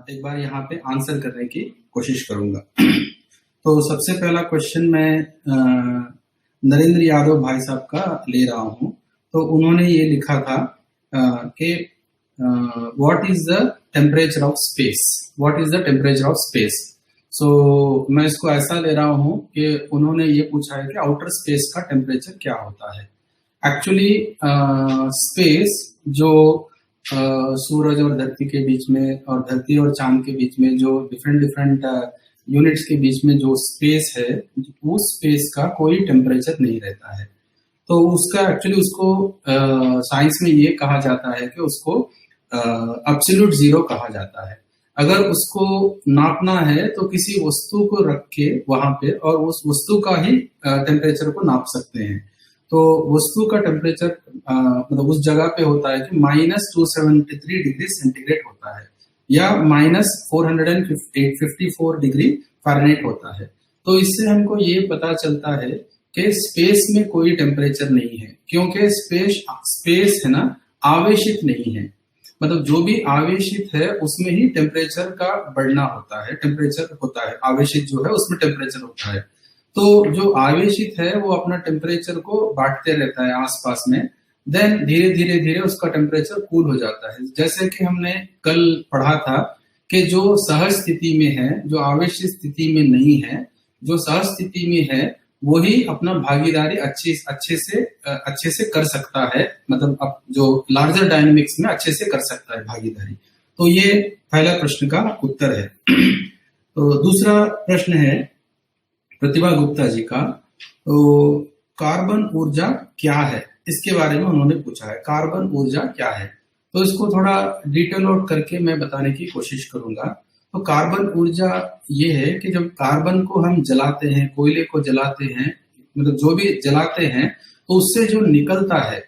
एक बार यहाँ पे आंसर करने की कोशिश करूंगा। तो सबसे पहला क्वेश्चन मैं नरेंद्र यादव भाई साहब का ले रहा हूँ। तो उन्होंने ये लिखा था कि what is the temperature of space, what is the temperature of space. So मैं इसको ऐसा ले रहा हूँ कि उन्होंने ये पूछा है कि आउटर स्पेस का टेम्परेचर क्या होता है। एक्चुअली स्पेस जो सूरज और धरती के बीच में और धरती और चांद के बीच में जो डिफरेंट यूनिट्स के बीच में जो स्पेस है, उस स्पेस का कोई टेम्परेचर नहीं रहता है। तो उसका एक्चुअली उसको साइंस में ये कहा जाता है कि उसको एब्सोल्यूट जीरो कहा जाता है। अगर उसको नापना है तो किसी वस्तु को रख के वहां पे और उस वस्तु का ही टेम्परेचर को नाप सकते हैं। तो वस्तु का टेम्परेचर मतलब उस जगह पे होता है कि -273 डिग्री सेंटीग्रेड होता है या -454 डिग्री फ़ारेनहाइट होता है। तो इससे हमको ये पता चलता है कि स्पेस में कोई टेम्परेचर नहीं है, क्योंकि स्पेस है ना आवेशित नहीं है। मतलब जो भी आवेशित है उसमें ही टेम्परेचर का बढ़ना होता है, टेम्परेचर होता है। आवेशित जो है उसमें टेम्परेचर होता है। तो जो आवेशित है वो अपना टेम्परेचर को बांटते रहता है आसपास में, देन धीरे धीरे धीरे उसका टेम्परेचर कूल हो जाता है। जैसे कि हमने कल पढ़ा था कि जो सहज स्थिति में है, जो आवेशित स्थिति में नहीं है, जो सहज स्थिति में है वही अपना भागीदारी अच्छे से कर सकता है। मतलब अब जो लार्जर डायनेमिक्स में अच्छे से कर सकता है भागीदारी। तो ये पहला प्रश्न का उत्तर है। तो दूसरा प्रश्न है प्रतिभा गुप्ता जी का। तो कार्बन ऊर्जा क्या है, इसके बारे में उन्होंने पूछा है। कार्बन ऊर्जा क्या है, तो इसको थोड़ा डिटेल आउट करके मैं बताने की कोशिश करूंगा। तो कार्बन ऊर्जा ये है कि जब कार्बन को हम जलाते हैं, कोयले को जलाते हैं, मतलब जो भी जलाते हैं, तो उससे जो निकलता है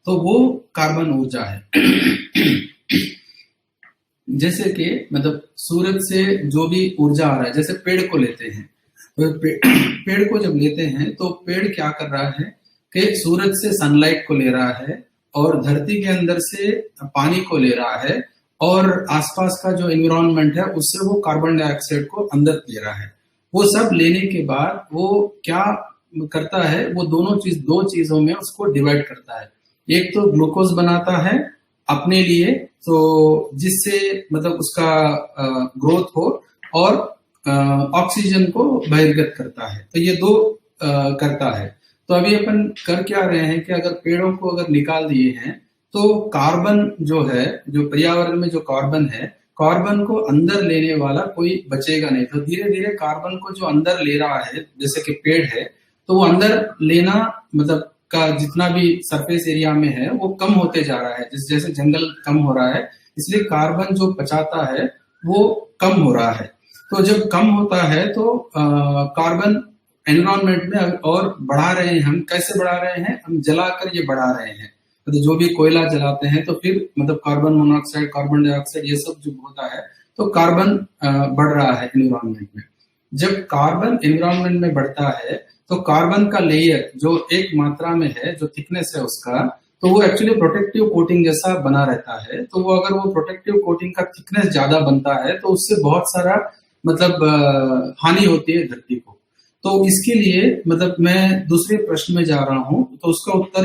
तो वो कार्बन ऊर्जा है। जैसे कि मतलब सूरज से जो भी ऊर्जा आ रहा है, जैसे पेड़ को लेते हैं, तो पेड़ को जब लेते हैं तो पेड़ क्या कर रहा है कि सूरज से सनलाइट को ले रहा है और धरती के अंदर से पानी को ले रहा है और आसपास का जो एनवायरनमेंट है उससे वो कार्बन डाइऑक्साइड को अंदर ले रहा है। वो सब लेने के बाद वो क्या करता है, वो दो चीजों में उसको डिवाइड करता है। एक तो ग्लूकोज बनाता है अपने लिए, तो जिससे मतलब उसका ग्रोथ हो, और ऑक्सीजन को बहिर्गत करता है। तो ये दो करता है। तो अभी अपन कर क्या रहे हैं कि अगर पेड़ों को अगर निकाल दिए हैं तो कार्बन जो है, जो पर्यावरण में जो कार्बन है, कार्बन को अंदर लेने वाला कोई बचेगा नहीं। तो धीरे धीरे कार्बन को जो अंदर ले रहा है, जैसे कि पेड़ है, तो वो अंदर लेना मतलब का जितना भी सरफेस एरिया में है वो कम होते जा रहा है। जैसे जंगल कम हो रहा है, इसलिए कार्बन जो बचाता है वो कम हो रहा है। तो जब कम होता है तो कार्बन एनवायरनमेंट में और बढ़ा रहे हैं। हम कैसे बढ़ा रहे हैं, हम जलाकर ये बढ़ा रहे हैं। तो जो भी कोयला जलाते हैं तो फिर मतलब कार्बन मोनोऑक्साइड, कार्बन डाइऑक्साइड, ये सब जो होता है तो कार्बन बढ़ रहा है एनवायरनमेंट में। जब कार्बन एनवायरनमेंट में बढ़ता है तो कार्बन का लेयर जो एक मात्रा में है, जो थिकनेस है उसका, तो वो एक्चुअली प्रोटेक्टिव कोटिंग जैसा बना रहता है। तो वो अगर वो प्रोटेक्टिव कोटिंग का थिकनेस ज्यादा बनता है तो उससे बहुत सारा मतलब हानि होती है धरती को। तो इसके लिए मतलब मैं दूसरे प्रश्न में जा रहा हूं, तो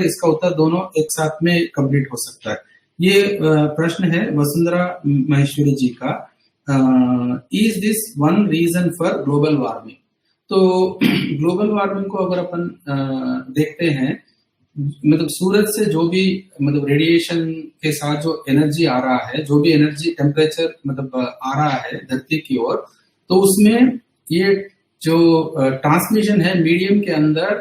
इसका उत्तर दोनों एक साथ में कंप्लीट हो सकता है। ये प्रश्न है वसुंधरा महेश्वरी जी का। Is this one reason for global warming. तो ग्लोबल वार्मिंग को अगर अपन देखते हैं, मतलब सूरज से जो भी मतलब रेडिएशन के साथ जो एनर्जी आ रहा है, जो भी एनर्जी टेम्परेचर मतलब आ रहा है धरती की ओर, तो उसमें ये जो ट्रांसमिशन है मीडियम के अंदर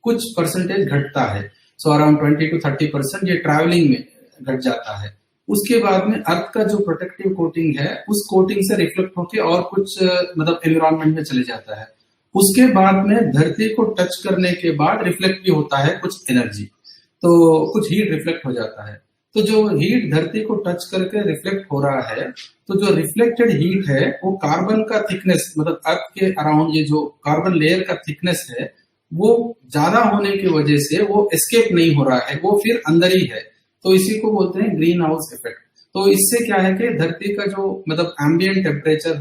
कुछ परसेंटेज घटता है। सो अराउंड 20 to 30% ये ट्रैवलिंग में घट जाता है। उसके बाद में अर्थ का जो प्रोटेक्टिव कोटिंग है, उस कोटिंग से रिफ्लेक्ट होकर और कुछ मतलब एनवायरनमेंट में चले जाता है। उसके बाद में धरती को टच करने के बाद रिफ्लेक्ट भी होता है कुछ एनर्जी, तो कुछ हीट रिफ्लेक्ट हो जाता है। तो जो हीट धरती को टच करके रिफ्लेक्ट हो रहा है, तो जो रिफ्लेक्टेड हीट है वो कार्बन का थिकनेस, मतलब अर्थ के अराउंड ये जो कार्बन लेयर का थिकनेस है वो ज्यादा होने की वजह से वो एस्केप नहीं हो रहा है, वो फिर अंदर ही है। तो इसी को बोलते हैं ग्रीन हाउस इफेक्ट। तो इससे क्या है कि धरती का जो मतलब एम्बिएंट टेम्परेचर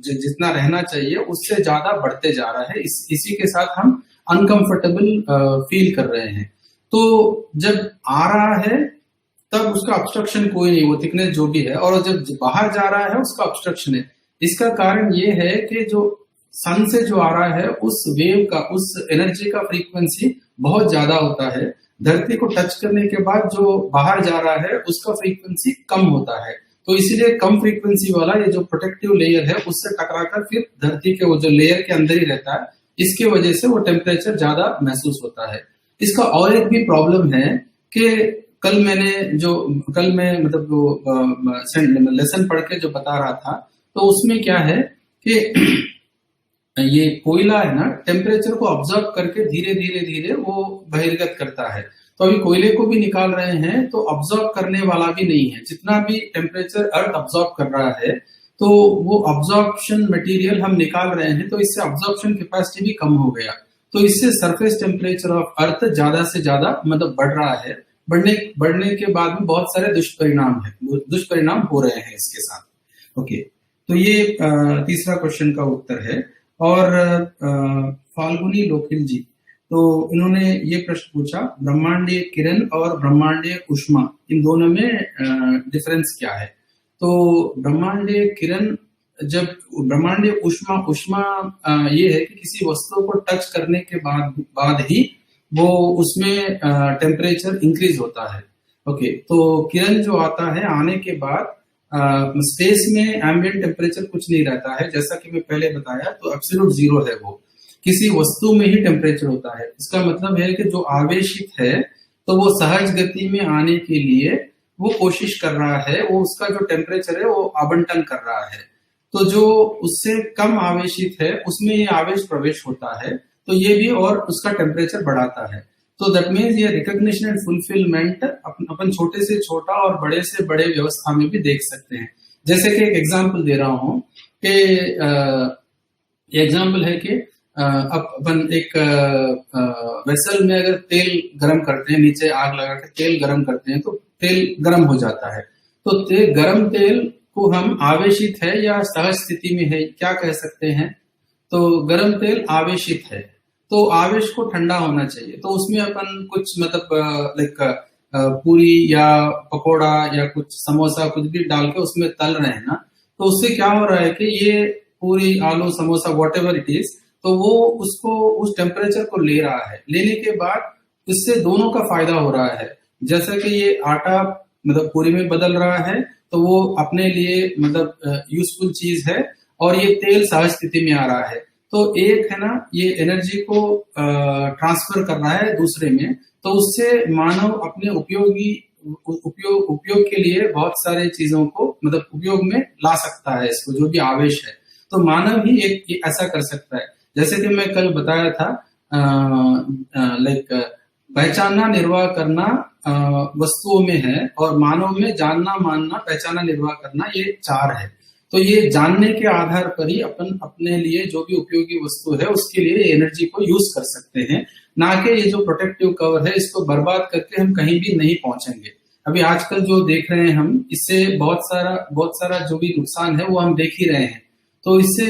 जितना रहना चाहिए उससे ज्यादा बढ़ते जा रहा है। इसी के साथ हम अनकंफर्टेबल फील कर रहे हैं। तो जब आ रहा है तब उसका ऑब्स्ट्रक्शन कोई नहीं, वो थिकनेस जो भी है, और जब बाहर जा रहा है उसका ऑब्स्ट्रक्शन है। इसका कारण ये है कि जो सन से जो आ रहा है उस वेव का, उस एनर्जी का फ्रीक्वेंसी बहुत ज्यादा होता है। धरती को टच करने के बाद जो बाहर जा रहा है उसका फ्रीक्वेंसी कम होता है। तो इसीलिए कम फ्रीक्वेंसी वाला ये जो प्रोटेक्टिव लेयर है उससे टकराकर फिर धरती के वो जो लेयर के अंदर ही रहता है, इसके वजह से वो टेम्परेचर ज्यादा महसूस होता है। इसका और एक भी प्रॉब्लम है कि कल मैं मतलब वो लेसन पढ़ के जो बता रहा था, तो उसमें क्या है कि ये कोयला है ना, टेम्परेचर को ऑब्जर्व करके धीरे धीरे धीरे वो बहिर्गत करता है। तो अभी कोयले को भी निकाल रहे हैं तो ऑब्जर्व करने वाला भी नहीं है। जितना भी टेम्परेचर अर्थ ऑब्जर्व कर रहा है तो वो ऑब्जॉर्प्शन मटेरियल हम निकाल रहे हैं, तो इससे ऑब्जॉर्प्शन कैपेसिटी भी कम हो गया। तो इससे सरफेस टेम्परेचर ऑफ अर्थ ज्यादा से ज्यादा मतलब बढ़ रहा है। बढ़ने के बाद में बहुत सारे दुष्परिणाम हो रहे हैं इसके साथ। ओके, तो ये तीसरा क्वेश्चन का उत्तर है। और फाल्गुनी लोखिल जी, तो इन्होंने ये प्रश्न पूछा, ब्रह्मांडीय किरण और ब्रह्मांडीय ऊष्मा इन दोनों में डिफरेंस क्या है? तो ब्रह्मांडीय किरण, जब ब्रह्मांडीय ऊष्मा ये है कि किसी वस्तु को टच करने के बाद ही वो उसमें टेम्परेचर इंक्रीज होता है। ओके, तो किरण जो आता है आने के बाद स्पेस में एम्बिएंट टेम्परेचर कुछ नहीं रहता है, जैसा कि मैं पहले बताया, तो एब्सोल्यूट जीरो है। वो किसी वस्तु में ही टेम्परेचर होता है। इसका मतलब है कि जो आवेशित है तो वो सहज गति में आने के लिए वो कोशिश कर रहा है, वो उसका जो टेम्परेचर है वो आवंटन कर रहा है। तो जो उससे कम आवेशित है उसमें ये आवेश प्रवेश होता है, तो ये भी और उसका टेम्परेचर बढ़ाता है। तो दैट मीन्स ये रिकॉग्निशन एंड फुलफिलमेंट अपन छोटे से छोटा और बड़े से बड़े व्यवस्था में भी देख सकते हैं। जैसे कि एक एग्जांपल दे रहा हूं कि एग्जांपल है कि अपन एक वेसल में अगर तेल गरम करते हैं, नीचे आग लगा के तेल गरम करते हैं, तो तेल गरम हो जाता है। तो गरम तेल को हम आवेशित है या सहज स्थिति में है क्या कह सकते हैं? तो गरम तेल आवेशित है, तो आवेश को ठंडा होना चाहिए। तो उसमें अपन कुछ मतलब लाइक पूरी या पकोड़ा या कुछ समोसा कुछ भी डाल के उसमें तल रहे हैं ना, तो उससे क्या हो रहा है कि ये पूरी, आलू, समोसा, व्हाटएवर इट इज, तो वो उसको उस टेम्परेचर को ले रहा है। लेने के बाद इससे दोनों का फायदा हो रहा है। जैसा कि ये आटा मतलब पूरी में बदल रहा है, तो वो अपने लिए मतलब यूजफुल चीज है, और ये तेल सहज स्थिति में आ रहा है। तो एक है ना, ये एनर्जी को ट्रांसफर कर रहा है दूसरे में, तो उससे मानव अपने उपयोग के लिए बहुत सारे चीजों को मतलब उपयोग में ला सकता है, इसको जो भी आवेश है। तो मानव ही एक ऐसा कर सकता है। जैसे कि मैं कल बताया था, लाइक पहचानना, निर्वाह करना वस्तुओं में है, और मानव में जानना, मानना, पहचानना, निर्वाह करना, ये चार है। तो ये जानने के आधार पर ही अपन अपने लिए जो भी उपयोगी वस्तु है उसके लिए एनर्जी को यूज कर सकते हैं, ना कि ये जो प्रोटेक्टिव कवर है इसको बर्बाद करके हम कहीं भी नहीं पहुंचेंगे। अभी आजकल जो देख रहे हैं हम, इससे बहुत सारा जो भी नुकसान है वो हम देख ही रहे हैं। तो इससे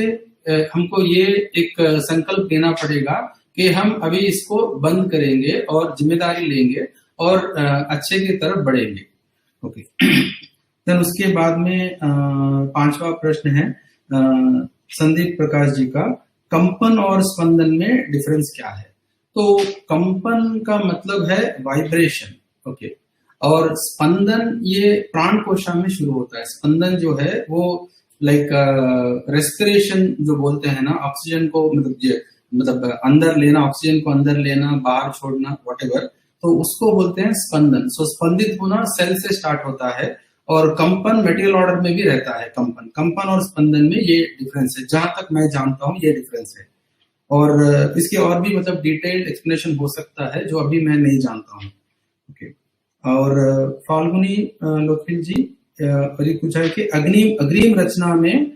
हमको ये एक संकल्प लेना पड़ेगा कि हम अभी इसको बंद करेंगे और जिम्मेदारी लेंगे और अच्छे की तरफ बढ़ेंगे। ओके, फिर उसके बाद में पांचवा प्रश्न है संदीप प्रकाश जी का, कंपन और स्पंदन में डिफरेंस क्या है? तो कंपन का मतलब है वाइब्रेशन, ओके, और स्पंदन ये प्राण कोशा में शुरू होता है। स्पंदन जो है वो लाइक रेस्पिरेशन जो बोलते हैं ना, ऑक्सीजन को मतलब अंदर लेना, ऑक्सीजन को अंदर लेना, बाहर छोड़ना, व्हाटएवर, तो उसको बोलते हैं स्पंदन। सो स्पंदित होना सेल से स्टार्ट होता है, और कंपन मेटेरियल ऑर्डर में भी रहता है। कंपन और स्पंदन में ये डिफरेंस है, जहां तक मैं जानता हूं ये डिफरेंस है। और इसके और भी मतलब डिटेल्ड एक्सप्लेनेशन हो सकता है जो अभी मैं नहीं जानता हूं। ओके, और फाल्गुनी लोखिल जी ये पूछा है कि अग्रिम रचना में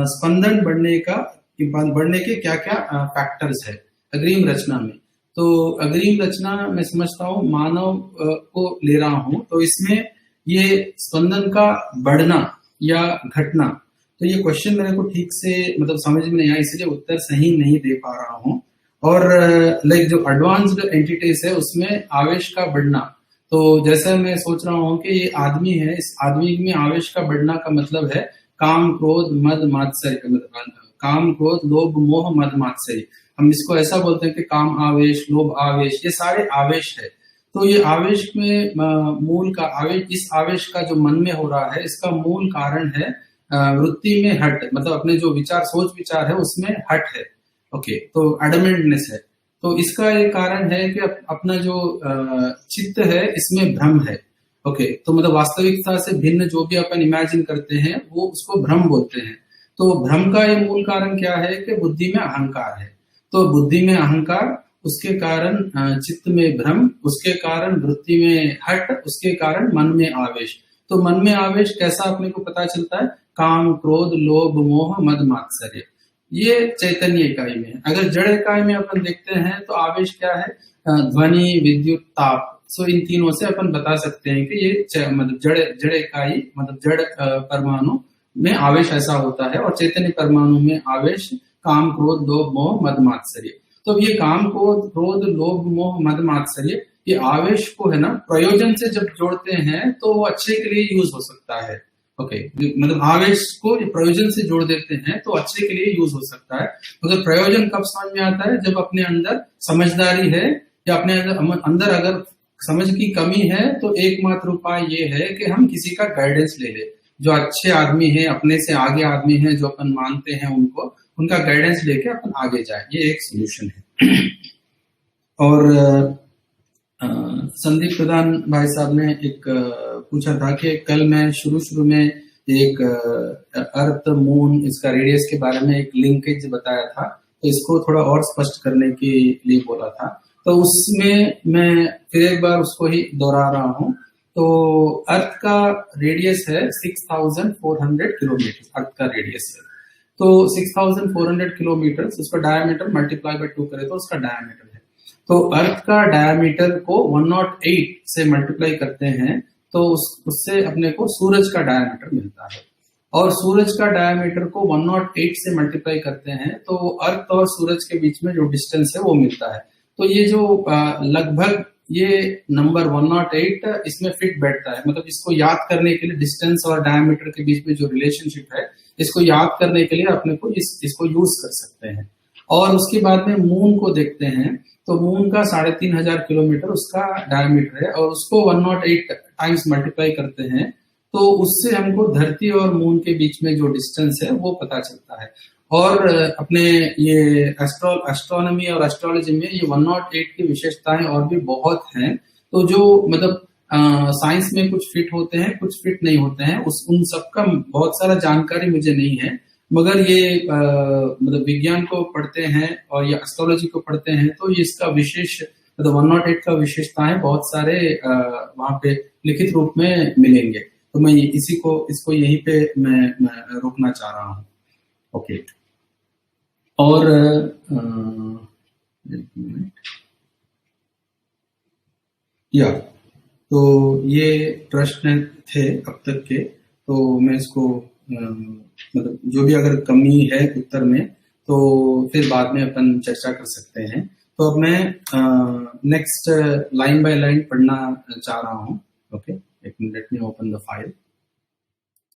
स्पंदन बढ़ने के क्या क्या फैक्टर्स है अग्रिम रचना में? तो अग्रिम रचना मैं समझता हूँ मानव को ले रहा हूं, तो इसमें ये स्पंदन का बढ़ना या घटना। तो ये क्वेश्चन मेरे को ठीक से मतलब समझ में नहीं आया, इसलिए उत्तर सही नहीं दे पा रहा हूँ। और लाइक जो एडवांस्ड एंटिटीज है उसमें आवेश का बढ़ना, तो जैसे मैं सोच रहा हूँ कि ये आदमी है, इस आदमी में आवेश का बढ़ना का मतलब है काम क्रोध मद मात्सर्य, मतलब काम क्रोध लोभ मोह मद मात्सर्य। हम इसको ऐसा बोलते हैं कि काम आवेश, लोभ आवेश, ये सारे आवेश है। तो ये आवेश में मूल का आवेश, इस आवेश का जो मन में हो रहा है इसका मूल कारण है वृत्ति में हट, मतलब अपने जो विचार सोच विचार है उसमें हट है। ओके, तो एडमेंटनेस है। तो इसका एक कारण है कि अपना जो चित्त है इसमें भ्रम है। ओके, तो मतलब वास्तविकता से भिन्न जो भी अपन इमेजिन करते हैं वो उसको भ्रम बोलते हैं। तो भ्रम का ये मूल कारण क्या है कि बुद्धि में अहंकार है। तो बुद्धि में अहंकार, उसके कारण चित्त में भ्रम, उसके कारण वृत्ति में हट, उसके कारण मन में आवेश। तो मन में आवेश कैसा अपने को पता चलता है? काम क्रोध लोभ मोह मद मात्सर्य, ये चैतन्य इकाई में है। अगर जड़ इकाई में अपन देखते हैं तो आवेश क्या है? ध्वनि विद्युत ताप। सो इन तीनों से अपन बता सकते हैं कि ये मतलब जड़ इकाई मतलब जड़ परमाणु में आवेश ऐसा होता है, और चैतन्य परमाणु में आवेश काम क्रोध लोभ मोह मद मात्सर्य। तो ये काम क्रोध लोभ मोह मद मात्सर्य, ये आवेश को है ना प्रयोजन से जब जोड़ते हैं तो वो अच्छे के लिए यूज हो सकता है। ओके, मतलब आवेश को प्रयोजन से जोड़ देते हैं तो अच्छे के लिए यूज हो सकता है। मगर प्रयोजन कब समझ में आता है? जब अपने अंदर समझदारी है या अपने अंदर अगर समझ की कमी है तो एकमात्र उपाय ये है कि हम किसी का गाइडेंस ले ले। जो अच्छे आदमी है, अपने से आगे आदमी है, जो अपन मानते हैं उनको, उनका गाइडेंस लेके अपन आगे जाए, ये एक सोल्यूशन है। और संदीप प्रधान भाई साहब ने एक पूछा था कि कल मैं शुरू में एक अर्थ मून इसका रेडियस के बारे में एक लिंकेज बताया था, तो इसको थोड़ा और स्पष्ट करने के लिए बोला था। तो उसमें मैं फिर एक बार उसको ही दोहरा रहा हूँ। तो अर्थ का रेडियस है 6400 किलोमीटर, अर्थ का रेडियस है। तो 6400 किलोमीटर, उसका डायमीटर मल्टीप्लाई बाय 2 करे तो उसका डायमीटर है। तो अर्थ का डायमीटर को 108 से मल्टीप्लाई करते हैं तो उससे अपने को सूरज का डायमीटर मिलता है। और सूरज का डायमीटर को 108 से मल्टीप्लाई करते हैं तो अर्थ और सूरज के बीच में जो डिस्टेंस है वो मिलता है। तो ये जो लगभग ये नंबर 108 इसमें फिट बैठता है। मतलब इसको याद करने के लिए डिस्टेंस और डायमीटर के बीच में जो रिलेशनशिप है, इसको याद करने के लिए अपने को इसको यूज कर सकते हैं। और उसके बाद में मून को देखते हैं तो मून का 3500 किलोमीटर उसका डायमीटर है, और उसको 108 टाइम्स मल्टीप्लाई करते हैं तो उससे हमको धरती और मून के बीच में जो डिस्टेंस है वो पता चलता है। और अपने ये एस्ट्रोनॉमी और एस्ट्रोलॉजी में ये 108 की विशेषताएं और भी बहुत हैं। तो जो मतलब साइंस में कुछ फिट होते हैं, कुछ फिट नहीं होते हैं, उन सबका बहुत सारा जानकारी मुझे नहीं है। मगर ये मतलब विज्ञान को पढ़ते हैं और या एस्ट्रोलॉजी को पढ़ते हैं तो ये इसका विशेष मतलब 108 का विशेषताएं बहुत सारे वहां पे लिखित रूप में मिलेंगे। तो मैं इसको यहीं पे मैं रोकना चाह रहा हूँ। ओके, और या तो ये प्रश्न थे अब तक के। तो मैं इसको मतलब जो भी अगर कमी है उत्तर में तो फिर बाद में अपन चर्चा कर सकते हैं। तो अब मैं नेक्स्ट लाइन बाय लाइन पढ़ना चाह रहा हूँ। ओके, एक minute, let me open the file.